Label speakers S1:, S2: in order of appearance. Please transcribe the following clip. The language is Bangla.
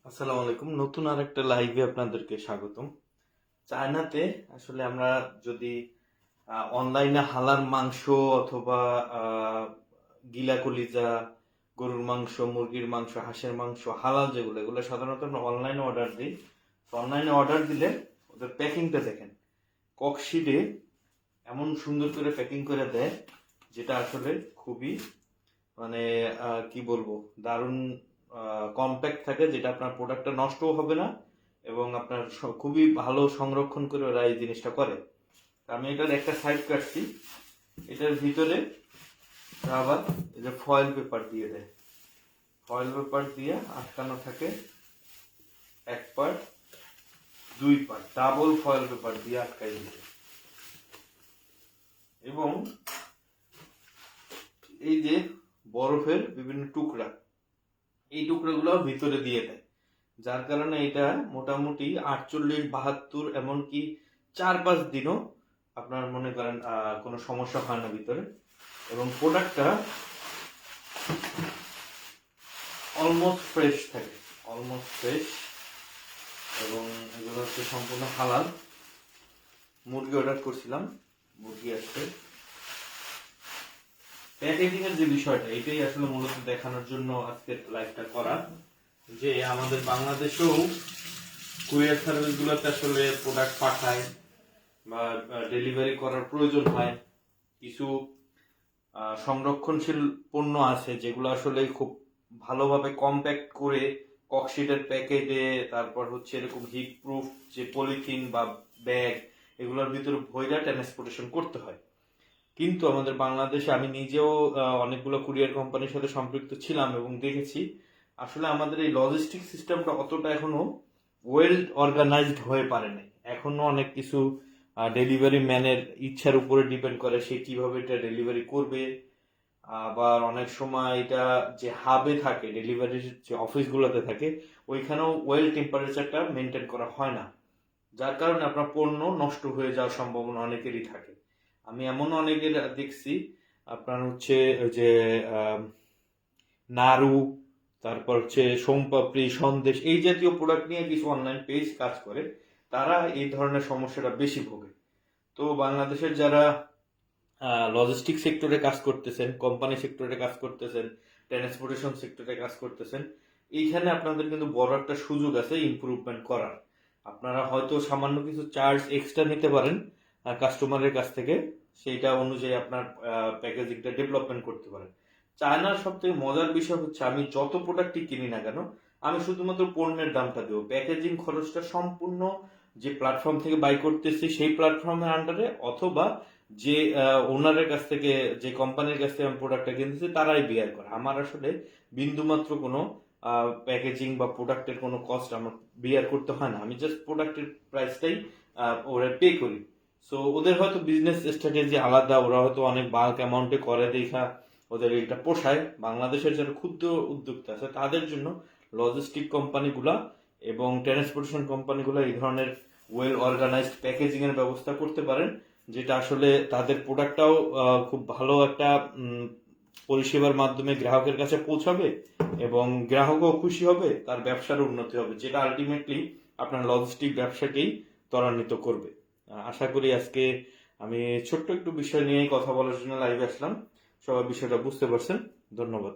S1: আসসালামু আলাইকুম। নতুন আরেকটা লাইভে আপনাদেরকে স্বাগতম। চায়নাতে আসলে আমরা যদি অনলাইনে হালাল মাংস অথবা গিলা কলিজা, গরুর মাংস, মুরগির মাংস, হাঁসের মাংস, হালাল যেগুলো এগুলো সাধারণত আমরা অনলাইনে অর্ডার দিই। তো অনলাইনে অর্ডার দিলে ওদের প্যাকিংটা দেখেন, ককশিটে এমন সুন্দর করে প্যাকিং করে দেয়, যেটা আসলে খুবই মানে কি বলবো, দারুণ কম্প্যাক্ট থাকে, যেটা আপনার প্রোডাক্টটা নষ্টও হবে না এবং আপনার খুবই ভালো সংরক্ষণ করে ওরা এই জিনিসটা করে। আমি এটার একটা সাইড কাটছি, এটার ভিতরে আবার এই যে ফয়েল পেপার দিয়ে দেয়, ফয়েল পেপার দিয়ে আটকানো থাকে। এক পার্ট, দুই পার্ট ডাবল ফয়েল পেপার দিয়ে আটকাই দিতে, এবং এই যে বরফের বিভিন্ন টুকরা, এই টুকরাগুলো ভিতরে দিয়ে দেয়, যার কারণে এটা মোটামুটি 48-72 এমনকি 4-5 দিনও আপনার মনে করেন কোনো সমস্যা হয় না ভিতরে। এবং প্রোডাক্টটা অলমোস্ট ফ্রেশ থাকে, অলমোস্ট ফ্রেশ। এবং এগুলো হচ্ছে সম্পূর্ণ হালাল। মুরগি অর্ডার করছিলাম, মুরগি আসছে। প্যাকেজিং এর যে বিষয়টা, এটাই আসলে মূলত দেখানোর জন্য আজকের লাইভটা করা, যে আমাদের বাংলাদেশেও কুরিয়ার সার্ভিস গুলোতে আসলে প্রোডাক্ট পাঠায় বা ডেলিভারি করার প্রয়োজন হয়। কিছু সংরক্ষণশীল পণ্য আছে যেগুলো আসলে খুব ভালোভাবে কম্প্যাক্ট করে ককশিটের প্যাকেটে, তারপর হচ্ছে এরকম হিট প্রুফ যে পলিথিন বা ব্যাগ, এগুলোর ভিতরে ভইরা ট্রান্সপোর্টেশন করতে হয়। কিন্তু আমাদের বাংলাদেশে আমি নিজেও অনেকগুলো কুরিয়ার কোম্পানির সাথে সম্পৃক্ত ছিলাম এবং দেখেছি আসলে আমাদের এই লজিস্টিক সিস্টেমটা অতটা এখনো ওয়েল অর্গানাইজড হয়ে পারে নাই। এখনো অনেক কিছু ডেলিভারি ম্যানের ইচ্ছার উপরে ডিপেন্ড করে, সে কিভাবে এটা ডেলিভারি করবে। আবার অনেক সময় এটা যে হাবে থাকে, ডেলিভারির যে অফিসগুলোতে থাকে, ওইখানেও ওয়েল টেম্পারেচারটা মেনটেন করা হয় না, যার কারণে আপনার পণ্য নষ্ট হয়ে যাওয়ার সম্ভাবনা অনেকেরই থাকে। আমি এমন অনেকের দেখছি, আপনার হচ্ছে ওই যে নাড়ু, তারপর হচ্ছে সোমপাপড়ি, সন্দেশ, এই জাতীয় প্রোডাক্ট নিয়ে কিছু অনলাইন পেজ কাজ করে, তারা এই ধরনের সমস্যাটা বেশি ভোগে। তো বাংলাদেশের যারা লজিস্টিক সেক্টরে কাজ করতেছেন, কোম্পানি সেক্টরে কাজ করতেছেন, ট্রান্সপোর্টেশন সেক্টরে কাজ করতেছেন, এইখানে আপনাদের কিন্তু বড় একটা সুযোগ আছে ইমপ্রুভমেন্ট করার। আপনারা হয়তো সামান্য কিছু চার্জ এক্সট্রা নিতে পারেন কাস্টমারের কাছ থেকে, সেইটা অনুযায়ী আপনার প্যাকেজিংটা ডেভেলপমেন্ট করতে পারেন। চায়নার সব থেকে মজার বিষয় হচ্ছে, আমি যত প্রোডাক্টই কিনি না কেন, আমি শুধুমাত্র পণ্যের দামটা দেবো, প্যাকেজিং খরচটা সম্পূর্ণ যে প্ল্যাটফর্ম থেকে বাই করতেছি সেই প্ল্যাটফর্মের আন্ডারে, অথবা যে ওনারের কাছ থেকে, যে কোম্পানির কাছ থেকে আমি প্রোডাক্টটা কিনতেছি তারাই বিয়ার করে। আমার আসলে বিন্দুমাত্র কোনো প্যাকেজিং বা প্রোডাক্টের কোনো কস্ট আমার বিয়ার করতে হয় না, আমি জাস্ট প্রোডাক্টের প্রাইসটাই ওরা পে করি। সো ওদের হয়তো বিজনেস স্ট্র্যাটেজি আলাদা, ওরা হয়তো অনেক বাল্ক অ্যামাউন্টে করে দেখা ওদের এটা পোষায়। বাংলাদেশের যারা ক্ষুদ্র উদ্যোক্তা আছে তাদের জন্য লজিস্টিক কোম্পানিগুলা এবং ট্রান্সপোর্টেশন কোম্পানিগুলো এই ধরনের ওয়েল অর্গানাইজড প্যাকেজিং এর ব্যবস্থা করতে পারেন, যেটা আসলে তাদের প্রোডাক্টটাও খুব ভালো একটা পরিষেবার মাধ্যমে গ্রাহকের কাছে পৌঁছাবে এবং গ্রাহকও খুশি হবে, তার ব্যবসার উন্নতি হবে, যেটা আলটিমেটলি আপনার লজিস্টিক ব্যবসাকেই ত্বরান্বিত করবে। আশা করি আজকে আমি ছোট্ট একটু বিষয় নিয়ে কথা বলার জন্য লাইভে আসলাম, সবাই বিষয়টা বুঝতে পারছেন। ধন্যবাদ।